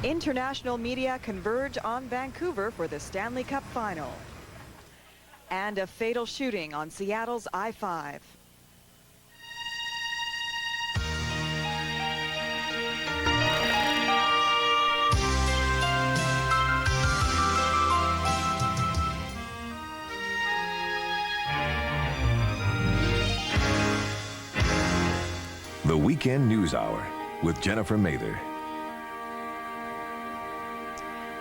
International media converge on Vancouver for the Stanley Cup Final. And a fatal shooting on Seattle's I-5. The Weekend News Hour with Jennifer Mather.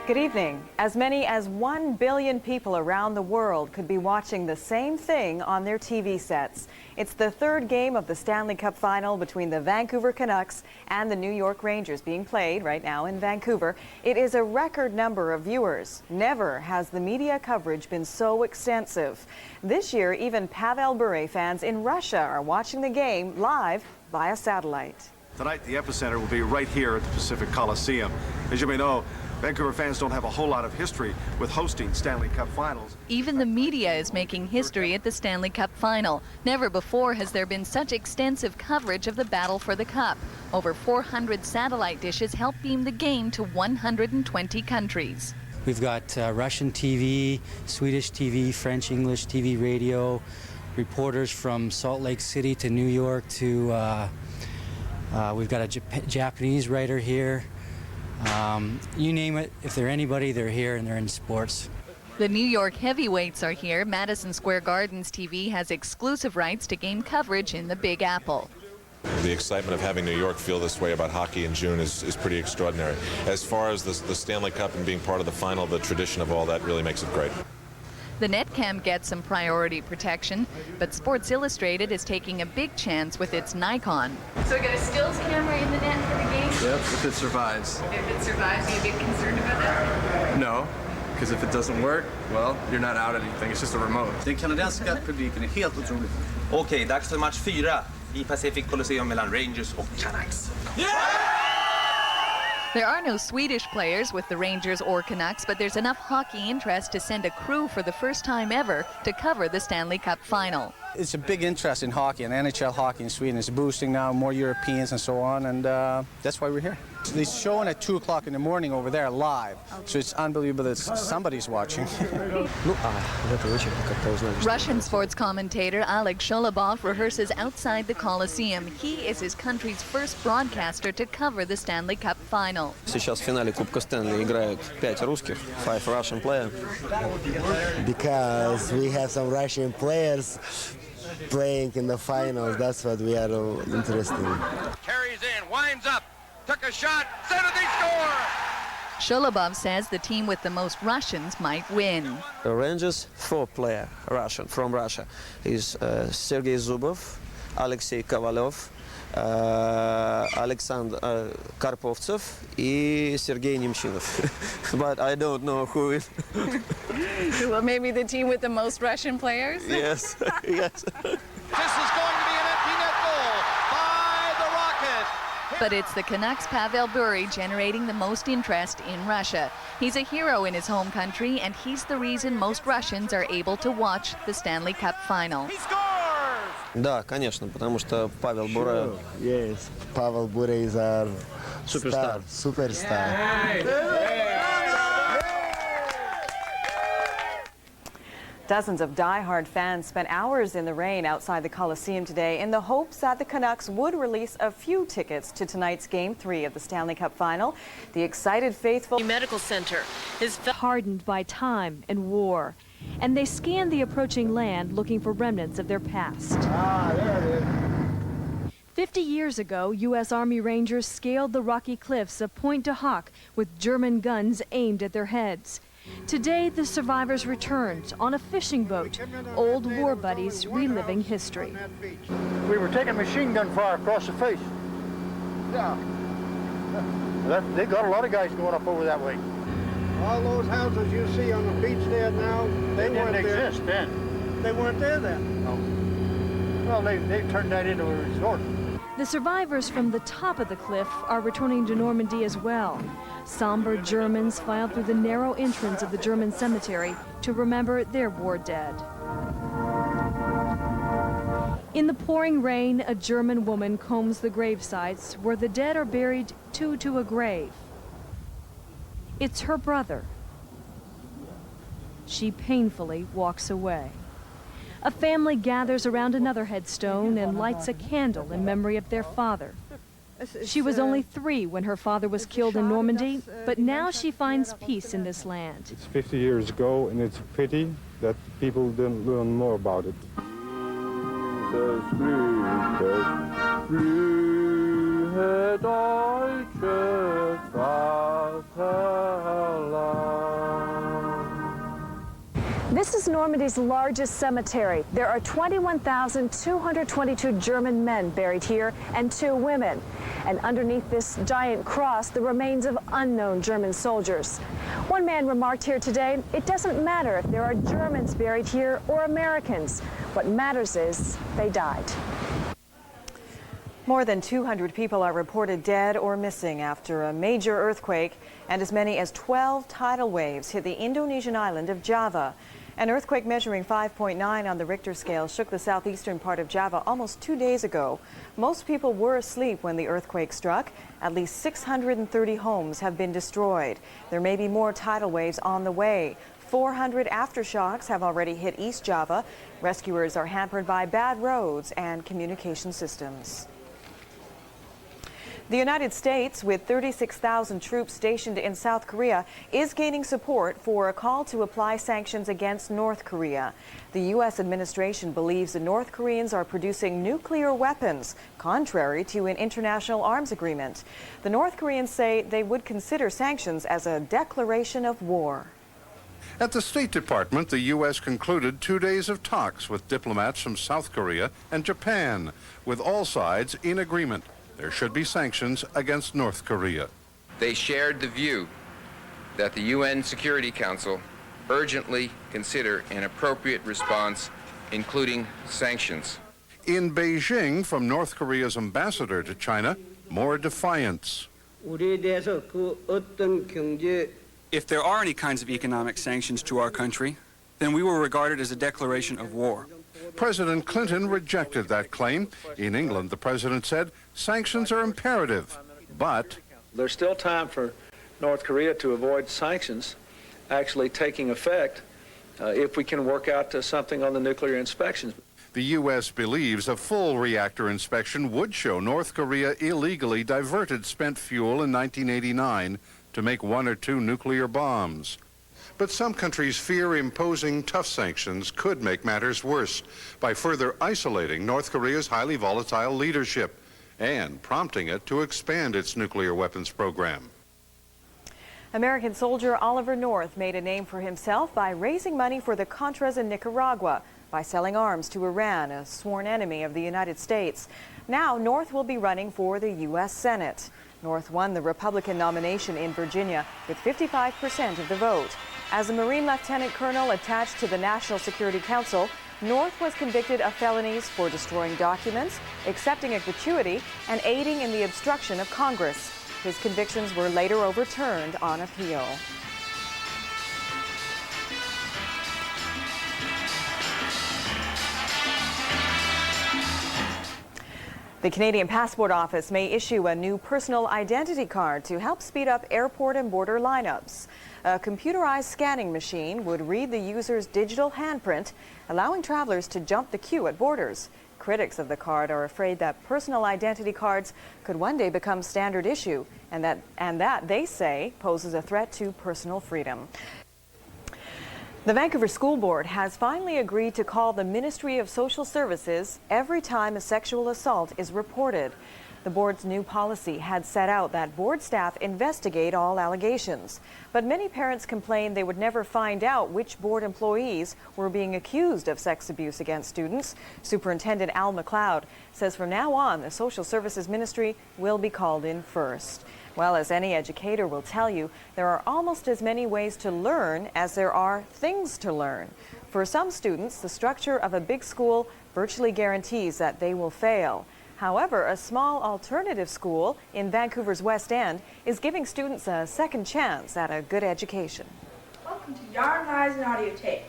Good evening. As many as 1 billion people around the world could be watching the same thing on their TV sets. It's the third game of the Stanley Cup Final between the Vancouver Canucks and the New York Rangers being played right now in Vancouver. It is a record number of viewers. Never has the media coverage been so extensive. This year, even Pavel Bure fans in Russia are watching the game live via satellite. Tonight, the epicenter will be right here at the Pacific Coliseum. As you may know, Vancouver fans don't have a whole lot of history with hosting Stanley Cup Finals. Even the media is making history at the Stanley Cup Final. Never before has there been such extensive coverage of the battle for the Cup. Over 400 satellite dishes help beam the game to 120 countries. We've got Russian TV, Swedish TV, French, English TV, radio, reporters from Salt Lake City to New York to, we've got a Japanese writer here. You name it, if they're anybody, they're here and they're in sports. The New York heavyweights are here. Madison Square Gardens TV has exclusive rights to game coverage in the Big Apple. The excitement of having New York feel this way about hockey in June is pretty extraordinary. As far as the Stanley Cup and being part of the final, the tradition of all that really makes it great. The Netcam gets some priority protection, but Sports Illustrated is taking a big chance with its Nikon. So we got a stills camera in the net for the game? Yep, if it survives. If it survives, are you a bit concerned about that? No, because if it doesn't work, well, you're not out anything. It's just a remote. Den kanadensiska publiken är helt otrolig. Okej, dags för match 4 i Pacific Coliseum mellan Rangers och Canucks. There are no Swedish players with the Rangers or Canucks, but there's enough hockey interest to send a crew for the first time ever to cover the Stanley Cup Final. It's a big interest in hockey, and NHL hockey in Sweden is boosting now, more Europeans and so on, and that's why we're here. They're showing at 2 o'clock in the morning over there live, so it's unbelievable that somebody's watching. Russian sports commentator Oleg Sholobov rehearses outside the Coliseum. He is his country's first broadcaster to cover the Stanley Cup Final. Сейчас в финале Кубка Стэнли играют 5 русских, 5 Russian players. Because we have some Russian players playing in the finals, that's what we are interested in. Carries in, winds up, took a shot, center, they score! Sholobov says the team with the most Russians might win. The Rangers 4 player Russian from Russia is Sergei Zubov, Alexei Kovalov, Alexander Karpovtsev and Sergei Nemchinov. But I don't know who is. Well, maybe the team with the most Russian players? Yes, yes. This is going to be an empty net goal by the Rocket. But it's the Canucks' Pavel Bure generating the most interest in Russia. He's a hero in his home country, and he's the reason most Russians are able to watch the Stanley Cup Final. He scores! Да, конечно, потому что Павел Буре. Yes, Pavel Bure is our Superstar. Superstar. Dozens of die-hard fans spent hours in the rain outside the Coliseum today in the hopes that the Canucks would release a few tickets to tonight's Game 3 of the Stanley Cup Final. The excited faithful medical center is hardened by time and war, and they scan the approaching land looking for remnants of their past. There it is. 50 years ago, U.S. Army Rangers scaled the rocky cliffs of Pointe du Hoc with German guns aimed at their heads. Today, the survivors returned on a fishing boat, old war buddies reliving history. We were taking machine gun fire across the face. Yeah. They got a lot of guys going up over that way. All those houses you see on the beach there now, they didn't exist then. They weren't there then. No. Well, they turned that into a resort. The survivors from the top of the cliff are returning to Normandy as well. Somber Germans filed through the narrow entrance of the German cemetery to remember their war dead. In the pouring rain, a German woman combs the grave sites where the dead are buried two to a grave. It's her brother. She painfully walks away. A family gathers around another headstone and lights a candle in memory of their father. She was only 3 when her father was killed in Normandy, but now she finds peace in this land. It's 50 years ago, and it's a pity that people didn't learn more about it. This is Normandy's largest cemetery. There are 21,222 German men buried here and 2 women. And underneath this giant cross, the remains of unknown German soldiers. One man remarked here today, it doesn't matter if there are Germans buried here or Americans. What matters is they died. More than 200 people are reported dead or missing after a major earthquake, and as many as 12 tidal waves hit the Indonesian island of Java. An earthquake measuring 5.9 on the Richter scale shook the southeastern part of Java almost 2 days ago. Most people were asleep when the earthquake struck. At least 630 homes have been destroyed. There may be more tidal waves on the way. 400 aftershocks have already hit East Java. Rescuers are hampered by bad roads and communication systems. The United States, with 36,000 troops stationed in South Korea, is gaining support for a call to apply sanctions against North Korea. The U.S. administration believes the North Koreans are producing nuclear weapons, contrary to an international arms agreement. The North Koreans say they would consider sanctions as a declaration of war. At the State Department, the U.S. concluded 2 days of talks with diplomats from South Korea and Japan, with all sides in agreement. There should be sanctions against North Korea. They shared the view that the UN Security Council urgently consider an appropriate response, including sanctions. In Beijing, from North Korea's ambassador to China, more defiance. If there are any kinds of economic sanctions to our country, then we will regard it as a declaration of war. President Clinton rejected that claim. In England, the president said sanctions are imperative, but there's still time for North Korea to avoid sanctions actually taking effect if we can work out something on the nuclear inspections. The U.S. believes a full reactor inspection would show North Korea illegally diverted spent fuel in 1989 to make 1 or 2 nuclear bombs. But some countries fear imposing tough sanctions could make matters worse by further isolating North Korea's highly volatile leadership and prompting it to expand its nuclear weapons program. American soldier Oliver North made a name for himself by raising money for the Contras in Nicaragua by selling arms to Iran, a sworn enemy of the United States. Now North will be running for the U.S. Senate. North won the Republican nomination in Virginia with 55% of the vote. As a Marine Lieutenant Colonel attached to the National Security Council, North was convicted of felonies for destroying documents, accepting a gratuity, and aiding in the obstruction of Congress. His convictions were later overturned on appeal. The Canadian Passport Office may issue a new personal identity card to help speed up airport and border lineups. A computerized scanning machine would read the user's digital handprint, allowing travelers to jump the queue at borders. Critics of the card are afraid that personal identity cards could one day become standard issue, and that they say poses a threat to personal freedom. The Vancouver School Board has finally agreed to call the Ministry of Social Services every time a sexual assault is reported. The board's new policy had set out that board staff investigate all allegations. But many parents complained they would never find out which board employees were being accused of sex abuse against students. Superintendent Al McLeod says from now on, the Social Services Ministry will be called in first. Well, as any educator will tell you, there are almost as many ways to learn as there are things to learn. For some students, the structure of a big school virtually guarantees that they will fail. However, a small alternative school in Vancouver's West End is giving students a second chance at a good education. Welcome to Yarn Lies and Audio Tape.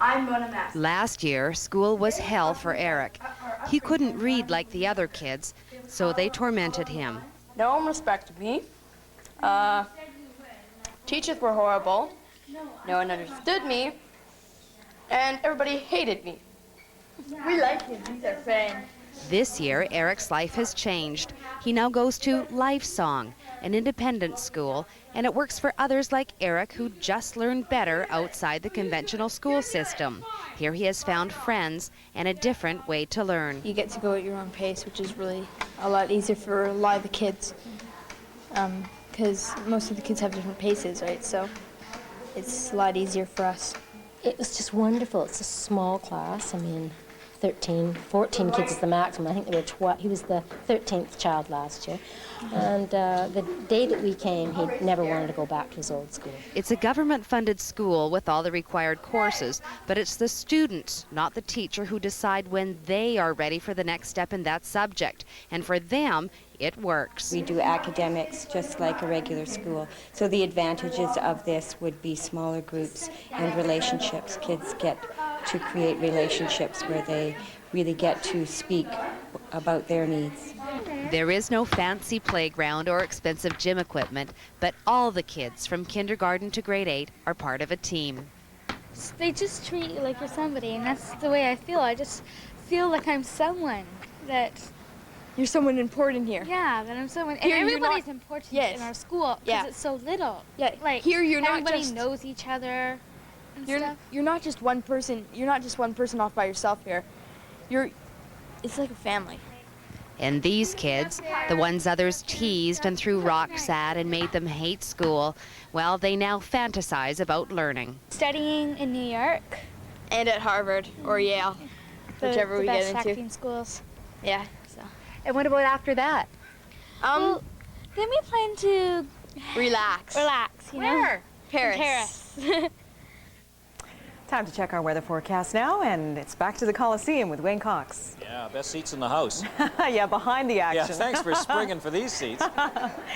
I'm Mona Massey. Last year, school was hell for Eric. He couldn't read like the other kids, so they tormented him. No one respected me. Teachers were horrible. No one understood me. And everybody hated me. We like him. He's our friend. This year, Eric's life has changed. He now goes to Lifesong, an independent school, and it works for others like Eric who just learned better outside the conventional school system. Here he has found friends and a different way to learn. You get to go at your own pace, which is really a lot easier for a lot of the kids, because most of the kids have different paces, right? So it's a lot easier for us. It was just wonderful. It's a small class. I mean, 13, 14 kids is the maximum. I think there were 12. He was the 13th child last year. And the day that we came, he never wanted to go back to his old school. It's a government-funded school with all the required courses, but it's the students, not the teacher, who decide when they are ready for the next step in that subject. And for them, it works. We do academics just like a regular school. So the advantages of this would be smaller groups and relationships. Kids get to create relationships where they really get to speak about their needs. There is no fancy playground or expensive gym equipment, but all the kids from kindergarten to grade 8 are part of a team. They just treat you like you're somebody, and that's the way I feel. I just feel like I'm someone that... You're someone important here. Yeah, that I'm someone. And Here everybody's important in our school because it's so little. Yeah, like here you're not everybody just knows each other. And stuff. You're not just one person. You're not just one person off by yourself here. It's like a family. And these kids, the ones others teased and threw rocks at and made them hate school, well, they now fantasize about learning. Studying in New York. And at Harvard or Yale, whichever we get into. The best acting schools. Yeah. And what about after that? Well, then we plan to relax. Relax, you know? Where? Paris. Paris. Time to check our weather forecast now, and it's back to the Coliseum with Wayne Cox. Yeah, best seats in the house. Yeah, behind the action. Yeah, thanks for springing for these seats.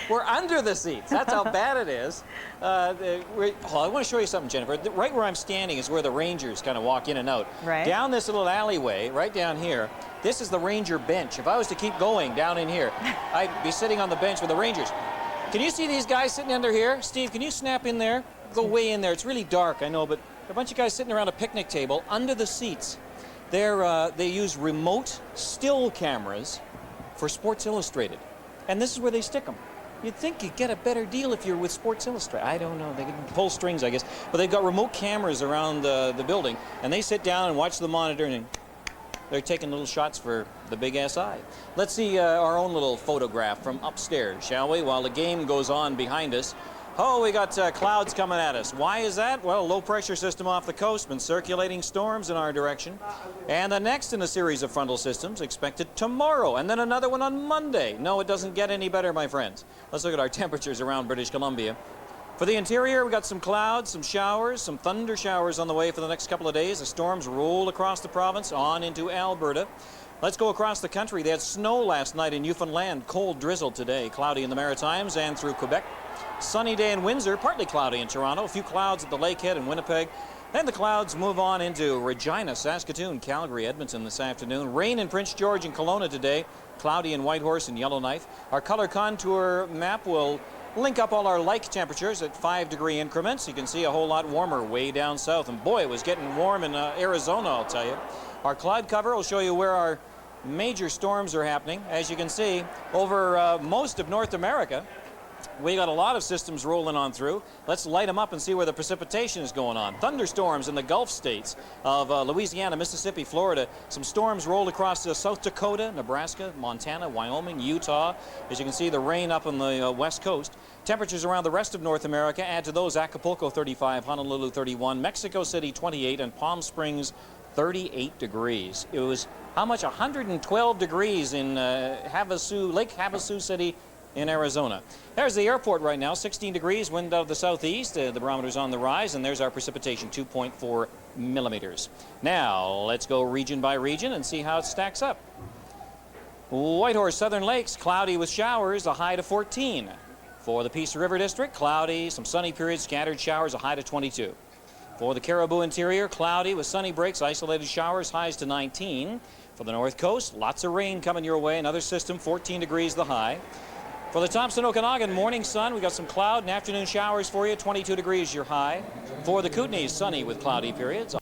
We're under the seats. That's how bad it is. I want to show you something, Jennifer. Right where I'm standing is where the Rangers kind of walk in and out. Right. Down this little alleyway, right down here, this is the Ranger bench. If I was to keep going down in here, I'd be sitting on the bench with the Rangers. Can you see these guys sitting under here? Steve, can you snap in there? Go way in there. It's really dark, I know, but a bunch of guys sitting around a picnic table under the seats. They use remote still cameras for Sports Illustrated. And this is where they stick them. You'd think you'd get a better deal if you're with Sports Illustrated. I don't know. They can pull strings, I guess. But they've got remote cameras around the building, and they sit down and watch the monitor, and they're taking little shots for the big SI. Let's see our own little photograph from upstairs, shall we? While the game goes on behind us. Oh, we got clouds coming at us. Why is that? Well, low pressure system off the coast, been circulating storms in our direction. And the next in a series of frontal systems expected tomorrow, and then another one on Monday. No, it doesn't get any better, my friends. Let's look at our temperatures around British Columbia. For the interior, we got some clouds, some showers, some thunder showers on the way for the next couple of days. The storms roll across the province on into Alberta. Let's go across the country. They had snow last night in Newfoundland, cold drizzle today, cloudy in the Maritimes and through Quebec. Sunny day in Windsor, partly cloudy in Toronto, a few clouds at the Lakehead and Winnipeg. Then the clouds move on into Regina, Saskatoon, Calgary, Edmonton this afternoon. Rain in Prince George and Kelowna today, cloudy in Whitehorse and Yellowknife. Our color contour map will link up all our like temperatures at 5-degree increments. You can see a whole lot warmer way down south. And boy, it was getting warm in Arizona, I'll tell you. Our cloud cover will show you where our major storms are happening. As you can see, over most of North America, we got a lot of systems rolling on through. Let's light them up and see where the precipitation is going on. Thunderstorms in the Gulf states of Louisiana, Mississippi, Florida. Some storms rolled across South Dakota, Nebraska, Montana, Wyoming, Utah. As you can see, the rain up on the west coast. Temperatures around the rest of North America add to those: Acapulco 35, Honolulu 31, Mexico City 28, and Palm Springs 38 degrees. It was, how much? 112 degrees in Lake Havasu City in Arizona. There's the airport right now, 16 degrees, wind out of the southeast. The barometer's on the rise, and there's our precipitation, 2.4 millimeters. Now, let's go region by region and see how it stacks up. Whitehorse, Southern Lakes, cloudy with showers, a high to 14. For the Peace River District, cloudy, some sunny periods, scattered showers, a high to 22. For the Caribou Interior, cloudy with sunny breaks, isolated showers, highs to 19. For the North Coast, lots of rain coming your way, another system, 14 degrees the high. For the Thompson Okanagan, morning sun. We got some cloud and afternoon showers for you. 22 degrees your high. For the Kootenays, sunny with cloudy periods.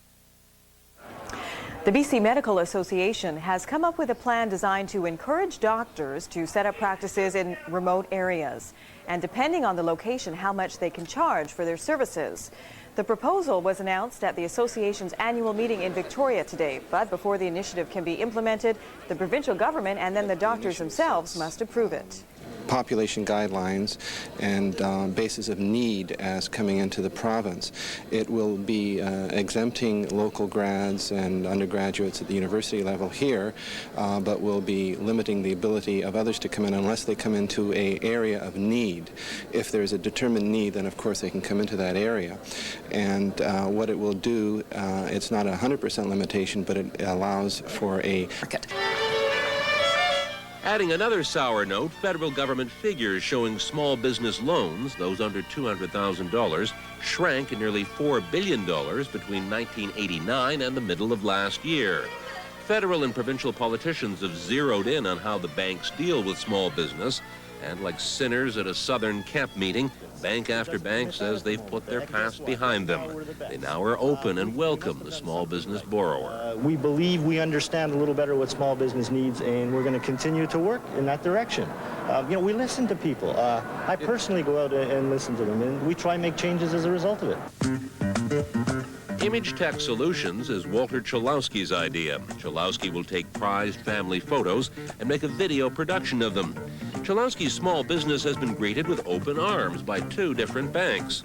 The BC Medical Association has come up with a plan designed to encourage doctors to set up practices in remote areas, and depending on the location, how much they can charge for their services. The proposal was announced at the association's annual meeting in Victoria today, but before the initiative can be implemented, the provincial government and then the doctors themselves must approve it. Population guidelines and basis of need as coming into the province. It will be exempting local grads and undergraduates at the university level here, but will be limiting the ability of others to come in unless they come into an area of need. If there's a determined need, then of course they can come into that area. And what it will do, it's not a 100% limitation, but it allows for a market. Adding another sour note, federal government figures showing small business loans, those under $200,000, shrank nearly $4 billion between 1989 and the middle of last year. Federal and provincial politicians have zeroed in on how the banks deal with small business, and like sinners at a Southern camp meeting, bank after bank says they've put their past behind them. They now are open and welcome the small business borrower. We believe we understand a little better what small business needs, and we're going to continue to work in that direction. We listen to people. I personally go out and listen to them, and we try and make changes as a result of it. Image Tech Solutions is Walter Chalowski's idea. Chalowski will take prized family photos and make a video production of them. Chalowski's small business has been greeted with open arms by 2 different banks.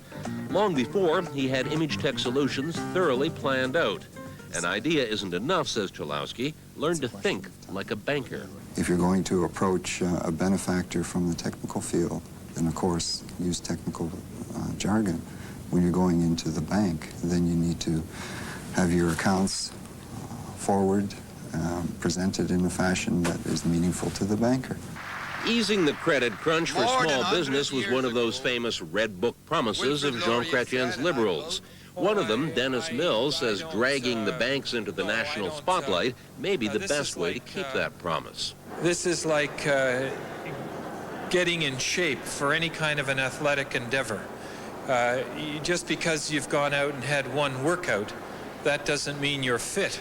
Long before, he had Image Tech Solutions thoroughly planned out. An idea isn't enough, says Chalowski. Learn to think like a banker. If you're going to approach a benefactor from the technical field, then of course use technical jargon. When you're going into the bank, then you need to have your accounts forward, presented in a fashion that is meaningful to the banker. Easing the credit crunch for small business was one of those famous Red Book promises of Jean Chrétien's Liberals. One of them, Dennis Mills, says dragging the banks into the national spotlight may be the best way to keep that promise. This is like getting in shape for any kind of an athletic endeavor. Just because you've gone out and had one workout, that doesn't mean you're fit.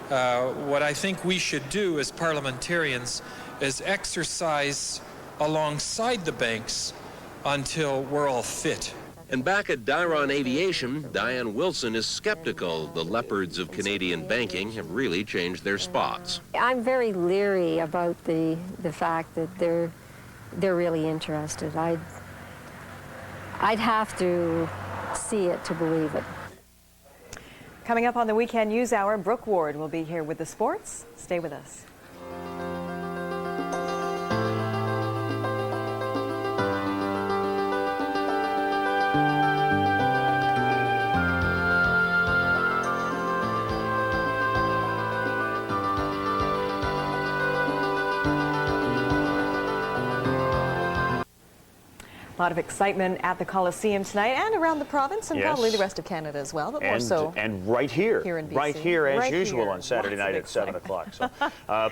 What I think we should do as parliamentarians is exercise alongside the banks until we're all fit. And back at Dyron Aviation, Diane Wilson is skeptical the leopards of Canadian banking have really changed their spots. I'm very leery about the fact that they're really interested. I'd have to see it to believe it. Coming up on the Weekend News Hour, Brooke Ward will be here with the sports. Stay with us. A lot of excitement at the Coliseum tonight and around the province and probably the rest of Canada as well, but more so. And right here in BC. Right here as usual here. On Saturday night at 7 o'clock. So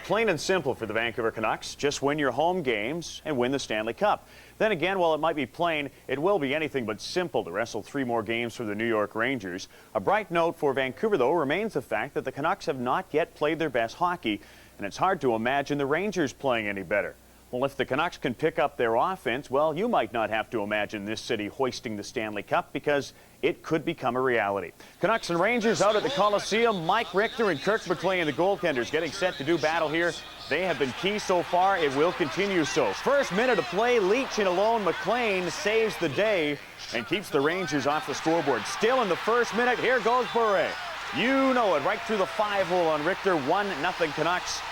plain and simple for the Vancouver Canucks. Just win your home games and win the Stanley Cup. Then again, while it might be plain, it will be anything but simple to wrestle 3 more games for the New York Rangers. A bright note for Vancouver, though, remains the fact that the Canucks have not yet played their best hockey, and it's hard to imagine the Rangers playing any better. Well, if the Canucks can pick up their offense, well, you might not have to imagine this city hoisting the Stanley Cup because it could become a reality. Canucks and Rangers out at the Coliseum. Mike Richter and Kirk McLean, the goaltenders, getting set to do battle here. They have been key so far. It will continue so. First minute of play, Leach in alone. McLean saves the day and keeps the Rangers off the scoreboard. Still in the first minute, here goes Bure. You know it, right through the 5-hole on Richter. 1-0 Canucks.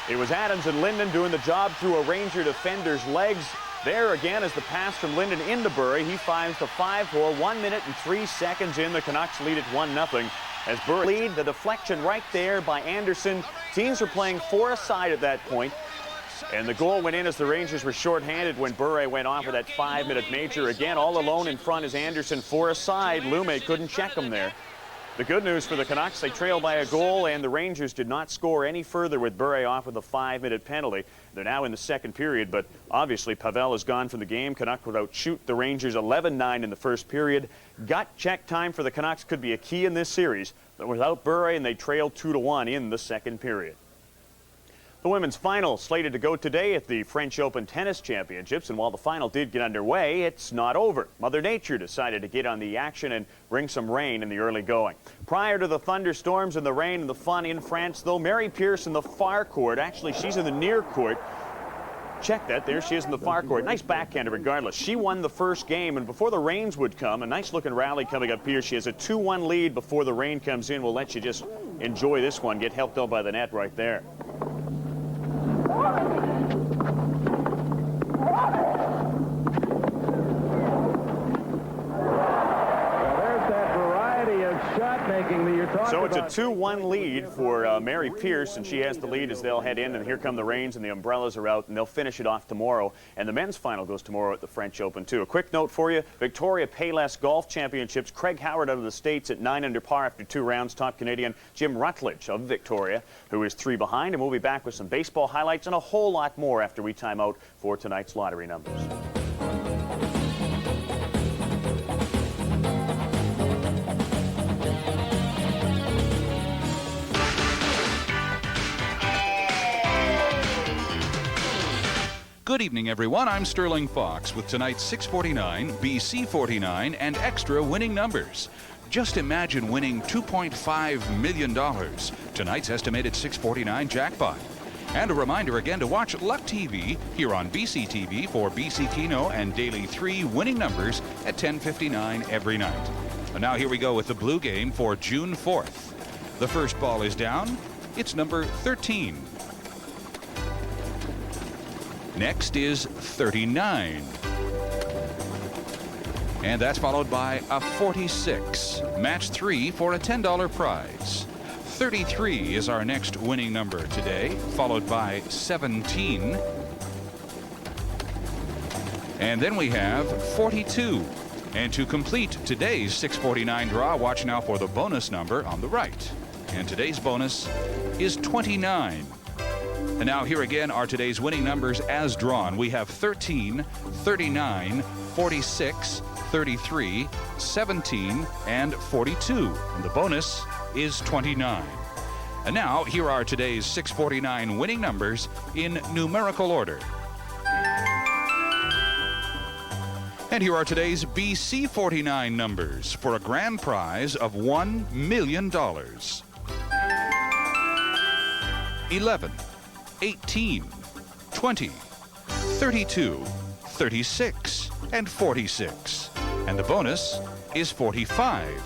It was Adams and Linden doing the job through a Ranger defender's legs. There again is the pass from Linden into Bure. He finds the 5-hole. 1 minute and 3 seconds in. The Canucks lead it 1-0. As Bure lead, the deflection right there by Anderson. Teams were playing 4-a-side at that point. And the goal went in as the Rangers were shorthanded when Bure went off with that 5-minute major. Again, all alone in front is Anderson 4-a-side. Lume couldn't check him there. The good news for the Canucks, they trail by a goal, and the Rangers did not score any further with Bure off with a 5-minute penalty. They're now in the second period, but obviously Pavel is gone from the game. Canuck would outshoot the Rangers 11-9 in the first period. Gut check time for the Canucks could be a key in this series, but without Bure, and they trail 2-1 in the second period. The women's final slated to go today at the French Open Tennis Championships, and while the final did get underway, it's not over. Mother Nature decided to get on the action and bring some rain in the early going. Prior to the thunderstorms and the rain and the fun in France, though, Mary Pierce in the far court, actually she's in the near court. Check that, there she is in the far court. Nice backhander regardless. She won the first game, and before the rains would come, a nice looking rally coming up here. She has a 2-1 lead before the rain comes in. We'll let you just enjoy this one, get helped out by the net right there. So it's a 2-1 lead for Mary Pierce, and she has the lead as they'll head in, and here come the rains, and the umbrellas are out, and they'll finish it off tomorrow. And the men's final goes tomorrow at the French Open, too. A quick note for you, Victoria Payless Golf Championships, Craig Howard out of the States at 9 under par after 2 rounds, top Canadian Jim Rutledge of Victoria, who is 3 behind, and we'll be back with some baseball highlights and a whole lot more after we time out for tonight's lottery numbers. Good evening, everyone. I'm Sterling Fox with tonight's 649, BC 49, and extra winning numbers. Just imagine winning $2.5 million. Tonight's estimated 649 jackpot. And a reminder again to watch Luck TV here on BCTV for BC Keno and Daily 3 winning numbers at 10:59 every night. And now here we go with the Blue Game for June 4th. The first ball is down. It's number 13. Next is 39. And that's followed by a 46. Match 3 for a $10 prize. 33 is our next winning number today, followed by 17. And then we have 42. And to complete today's 649 draw, watch now for the bonus number on the right. And today's bonus is 29. And now here again are today's winning numbers as drawn. We have 13, 39, 46, 33, 17, and 42. And the bonus is 29. And now here are today's 649 winning numbers in numerical order. And here are today's BC 49 numbers for a grand prize of $1 million. 11. 18, 20, 32, 36, and 46. And the bonus is 45.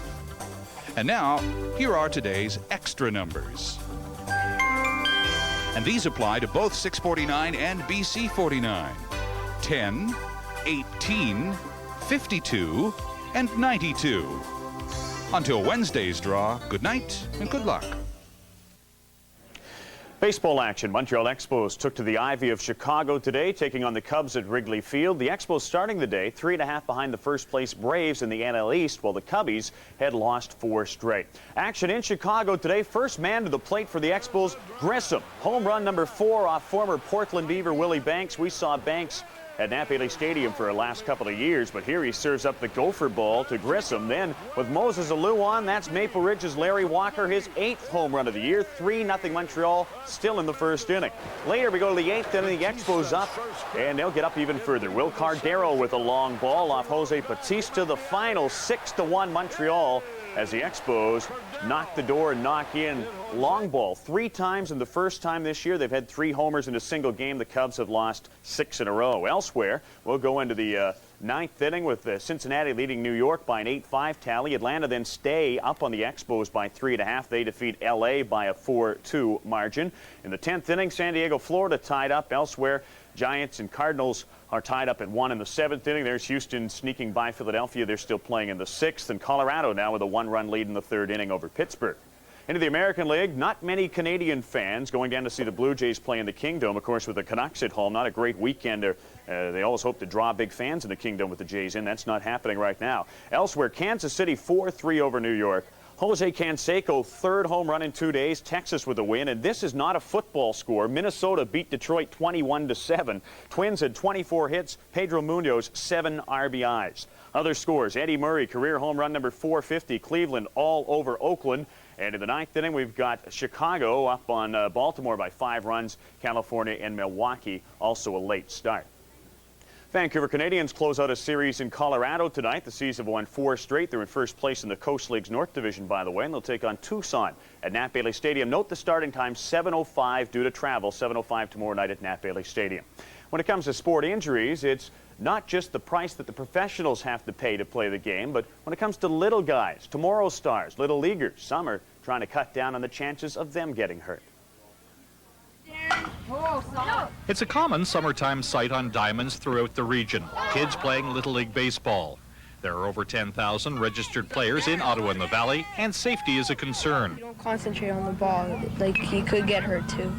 And now, here are today's extra numbers. And these apply to both 649 and BC 49. 10, 18, 52, and 92. Until Wednesday's draw, good night and good luck. Baseball action. Montreal Expos took to the Ivy of Chicago today, taking on the Cubs at Wrigley Field. The Expos starting the day 3.5 behind the first-place Braves in the NL East, while the Cubbies had lost 4 straight. Action in Chicago today. First man to the plate for the Expos, Grissom. Home run number 4 off former Portland Beaver Willie Banks. We saw Banks at Napa Valley Stadium for the last couple of years, but here he serves up the gopher ball to Grissom. Then with Moses Alou on, that's Maple Ridge's Larry Walker, his 8th home run of the year. 3-0 Montreal, still in the first inning. Later we go to the 8th inning, the Expos up, and they'll get up even further. Will Cardero with a long ball off Jose Bautista. The final 6-1 Montreal as the Expos knock the door and knock in. Long ball 3 times in the first time this year. They've had 3 homers in a single game. The Cubs have lost 6 in a row. Elsewhere, we'll go into the 9th inning with Cincinnati leading New York by an 8-5 tally. Atlanta then stay up on the Expos by 3.5. They defeat L.A. by a 4-2 margin. In the 10th inning, San Diego, Florida tied up. Elsewhere, Giants and Cardinals are tied up at 1 in the 7th inning. There's Houston sneaking by Philadelphia. They're still playing in the 6th. And Colorado now with a 1-run lead in the 3rd inning over Pittsburgh. Into the American League, not many Canadian fans going down to see the Blue Jays play in the Kingdom. Of course, with the Canucks at home, not a great weekend. They always hope to draw big fans in the Kingdom with the Jays in. That's not happening right now. Elsewhere, Kansas City 4-3 over New York. Jose Canseco, third home run in 2 days. Texas with a win, and this is not a football score. Minnesota beat Detroit 21-7. Twins had 24 hits. Pedro Munoz 7 RBIs. Other scores: Eddie Murray, career home run number 450. Cleveland all over Oakland. And in the ninth inning, we've got Chicago up on Baltimore by 5 runs. California and Milwaukee also a late start. Vancouver Canadians close out a series in Colorado tonight. The Seas have won 4 straight. They're in first place in the Coast League's North Division, by the way, and they'll take on Tucson at Nat Bailey Stadium. Note the starting time, 7:05 due to travel, 7:05 tomorrow night at Nat Bailey Stadium. When it comes to sport injuries, it's not just the price that the professionals have to pay to play the game, but when it comes to little guys, tomorrow's stars, little leaguers, some are trying to cut down on the chances of them getting hurt. It's a common summertime sight on diamonds throughout the region. Kids playing Little League Baseball. There are over 10,000 registered players in Ottawa and the Valley, and safety is a concern. You don't concentrate on the ball, like you could get hurt too.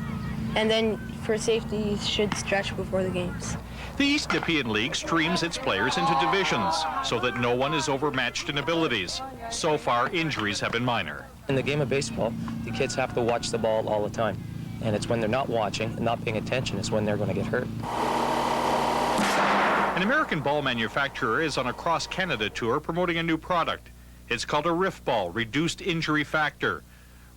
And then for safety, you should stretch before the games. The East Nepean League streams its players into divisions so that no one is overmatched in abilities. So far, injuries have been minor. In the game of baseball, the kids have to watch the ball all the time. And it's when they're not watching and not paying attention is when they're going to get hurt. An American ball manufacturer is on a cross-Canada tour promoting a new product. It's called a Riff Ball, Reduced Injury Factor.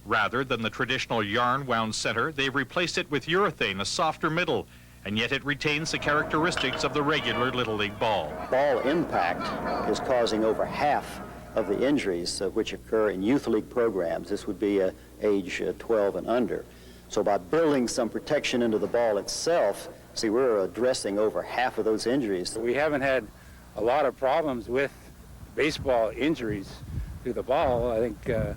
Rather than the traditional yarn-wound center, they've replaced it with urethane, a softer middle, and yet it retains the characteristics of the regular Little League ball. Ball impact is causing over half of the injuries which occur in youth league programs. This would be age 12 and under. So by building some protection into the ball itself, see, we're addressing over half of those injuries. We haven't had a lot of problems with baseball injuries to the ball. I think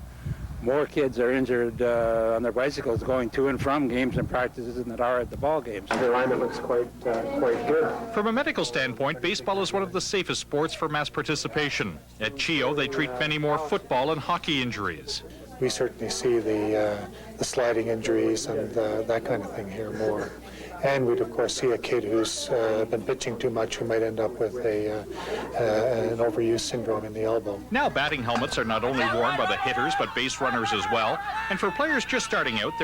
more kids are injured on their bicycles going to and from games and practices than are at the ball games. The alignment looks quite good. From a medical standpoint, baseball is one of the safest sports for mass participation. At CHEO, they treat many more football and hockey injuries. We certainly see the sliding injuries and that kind of thing here more. And we'd, of course, see a kid who's been pitching too much who might end up with an overuse syndrome in the elbow. Now batting helmets are not only worn by the hitters but base runners as well. And for players just starting out, there